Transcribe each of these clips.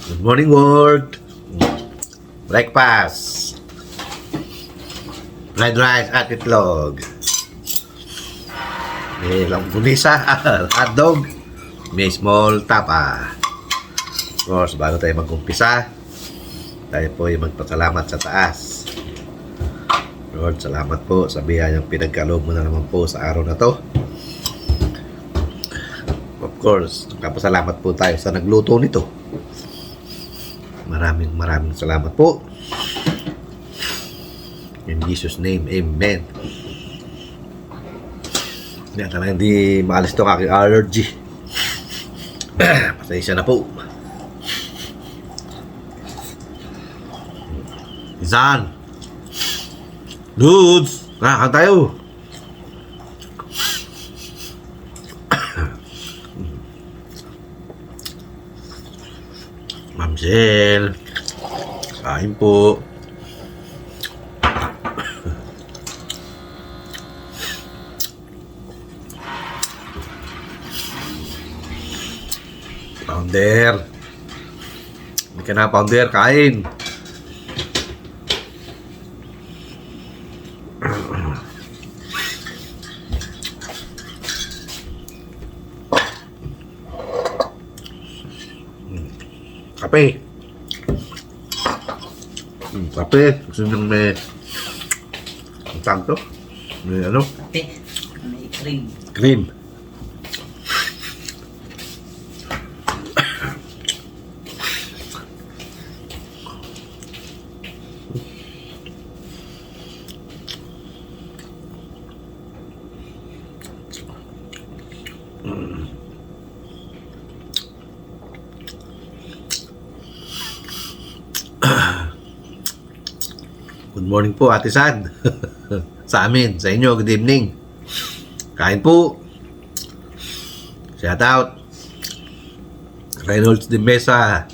Good morning, world. Breakfast. Fried rice at itlog. May longganisa, hotdog. May small tapa. Of course, bago tayo mag-umpisa, tayo po ay magpasalamat sa taas. Lord, salamat po sa biyayang pinagkaloob mo na naman po sa araw na to. Of course, kapasalamat po tayo sa nagluto nito. Maraming salamat po. In Jesus' name, Amen. Hindi maalis itong aking allergy. Pasensya na po. Izan! Dudes! Nakakan tayo! Mamsel! Kain po! Pounder! Hindi ka na, Pounder! Kain! Kape. Kape. Gusto nyo may ang tawag to? May ano? Kape. May cream. Cream. Good morning po, Ate Sad. Sa amin, sa inyo, good evening. Kain po. Shout out. Reynolds de Mesa.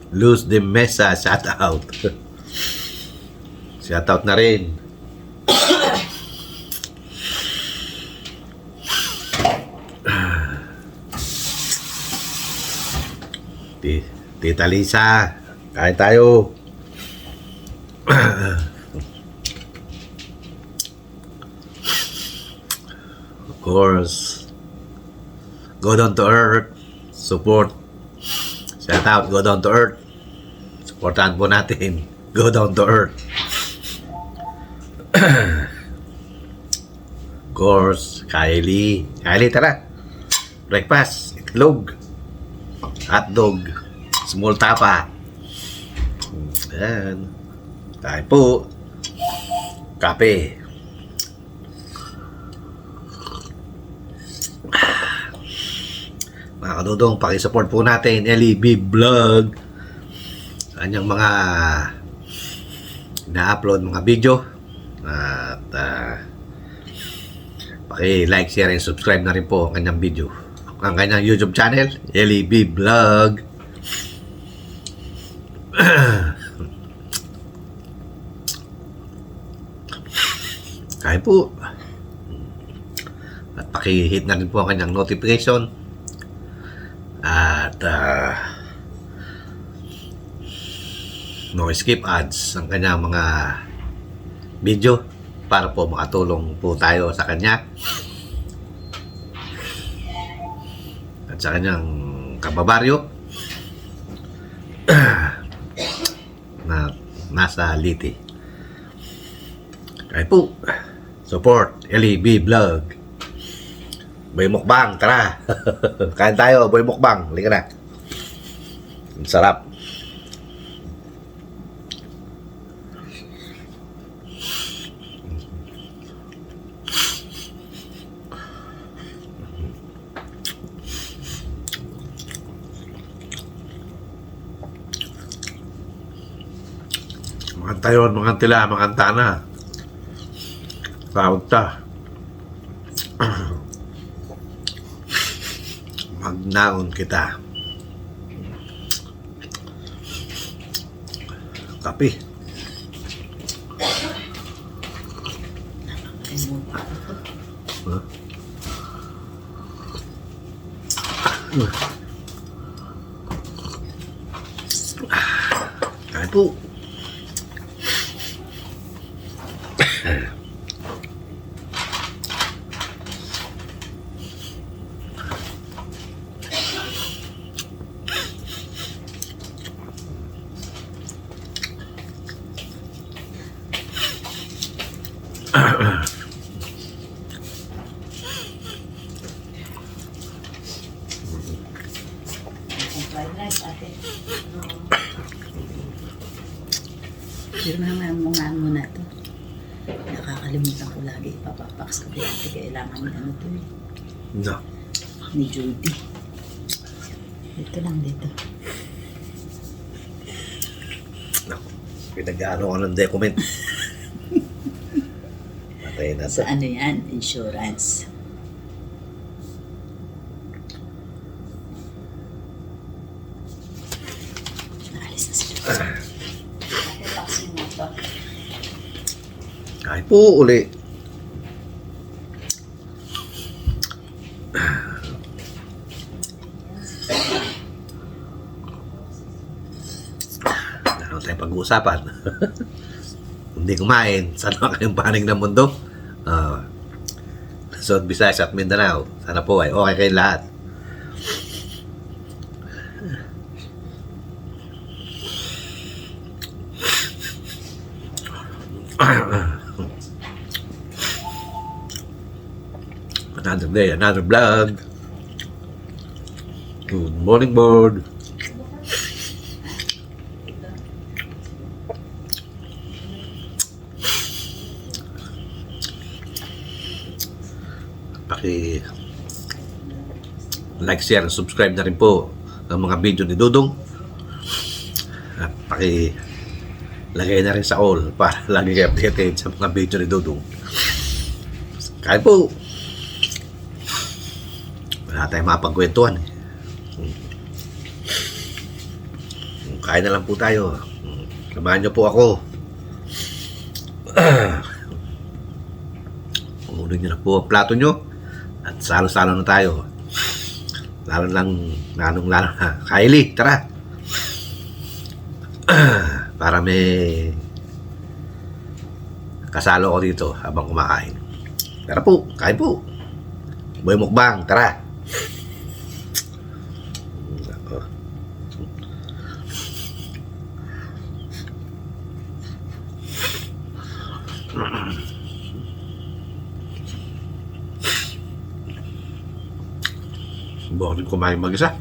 Luz de Mesa, shout out. Shout out na rin. Tita Lisa, kain tayo. Of course, go down to earth, support. Shout out, go down to earth. Supportahan po natin. Go down to earth. Of course, Kylie. Kylie, tara. Breakfast, itlog, hotdog, small tapa. Ayan. Kain po. Kape. Mga kadudong, pakisupport po natin LEB Vlog. Kanyang mga ina-upload mga video. At paki-like, share, and subscribe na rin po ang kanyang video. Ang kanyang YouTube channel, LEB Vlog. Kain po. At paki-hit na rin po ang kanyang notification. At no skip ads ang kanyang mga video para po makatulong po tayo sa kanya at sa kanyang kababaryo na nasa Liti. Kain po. Support LEB Vlog. Boy Mukbang, tara. Kain tayo, Boy Mukbang. Halika na. Ang sarap. Tayo, mga tila, mga tana. Tawag ta. Magnaon kita. Kape. Huh? Kain po. Ang fried rice, ate. Pirmahan mo nga muna to. Nakakalimutan ko lagi ipapapaks ko kay ate. Kailangan ni ano to eh. No. Ni Judy. Dito lang dito. No. Pinag-ano ko ng document. Patay na Sa sa. ano yan? Insurance. Naalis na sila. Ate, paksin mo to. Kain po uli. Ano tayong pag-uusapan? Hindi kumain. Saan na kayong panig ng mundo? Luzon, Visayas at Mindanao. Sana po ay okay kayo lahat. Another day, another vlog. Good morning, board. Paki like, share, and subscribe na rin po ang mga video ni Dudong. At paki lagay na rin sa all para lagi kayo updated sa mga video ni Dudong. Kain po. Wala tayong mapagkwentuhan eh. Kain na lang po tayo. Samahan niyo po ako. Pununin niyo na po ang plato niyo at salo-salo na tayo. Lalo na Kylie, tara. Para may kasalo ko dito habang kumakain. Tara po, kain po. Boy mukbang, tara. Boring kumain mag-isa.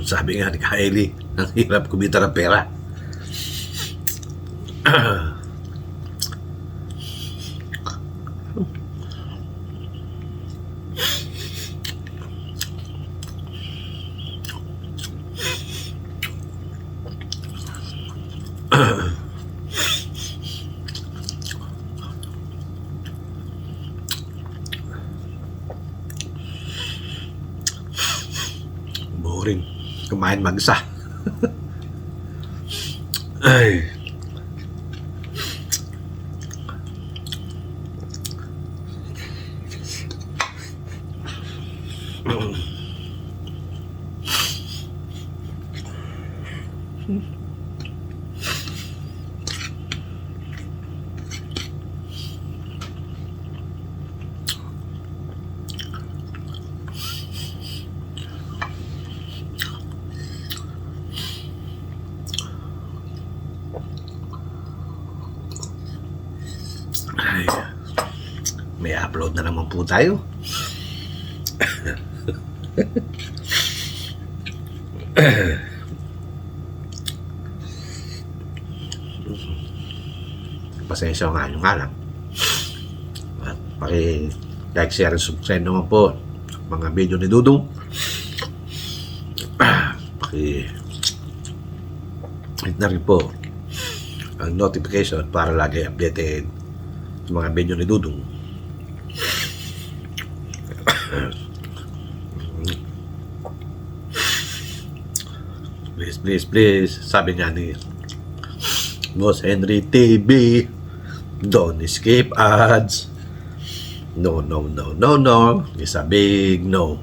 Sabi nga ni Kylie, ang hirap kumita ng pera. Boring kumain mag-isa. Ay. Ay, may upload na naman po tayo. Pasensya nga nyo nga lang. At paki-like, share, and subscribe naman po mga video ni Dudong. Paki-hit na rin po ang notification para lagi updated sa mga video ni Dudong. Please, please, please. Sabi nga ni Boss Henry TV, don't skip ads. No, no, no, no, no. It's a big no.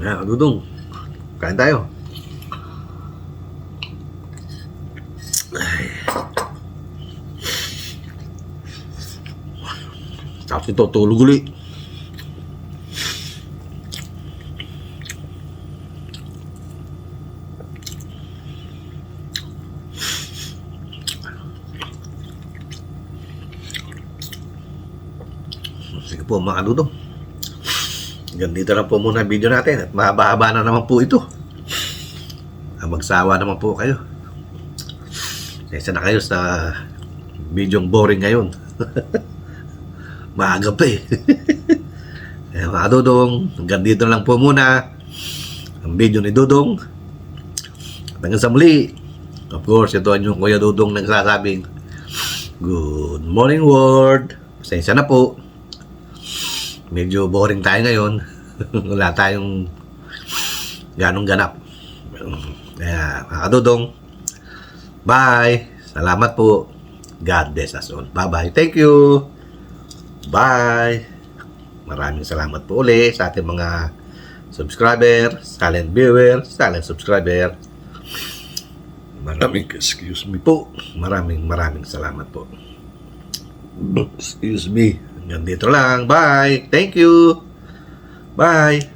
Ayan, Dudong. Kain tayo. Ay. Tapos ito, tulog ulit. Sige po mga Dudong. Ganito lang po muna ang video natin at mahaba-haba na naman po ito. Magsawa naman po kayo. Isa na kayo sa videong boring ngayon. Maaga pa eh. Mga Dudong, ganito lang po muna ang video ni Dudong. At hanggang sa muli, of course, ito ang yung Kuya Dudong nagsasabing good morning world. Pasensya na po. Medyo boring tayo ngayon. Wala tayong ganong ganap. Kaya, mga Dudong, bye. Salamat po. God bless us all. Bye-bye. Thank you. Bye. Maraming salamat po ulit sa ating mga subscriber, silent viewer, silent subscriber. Excuse me po. Maraming salamat po. Excuse me. Hanggang dito lang. Bye. Thank you. Bye.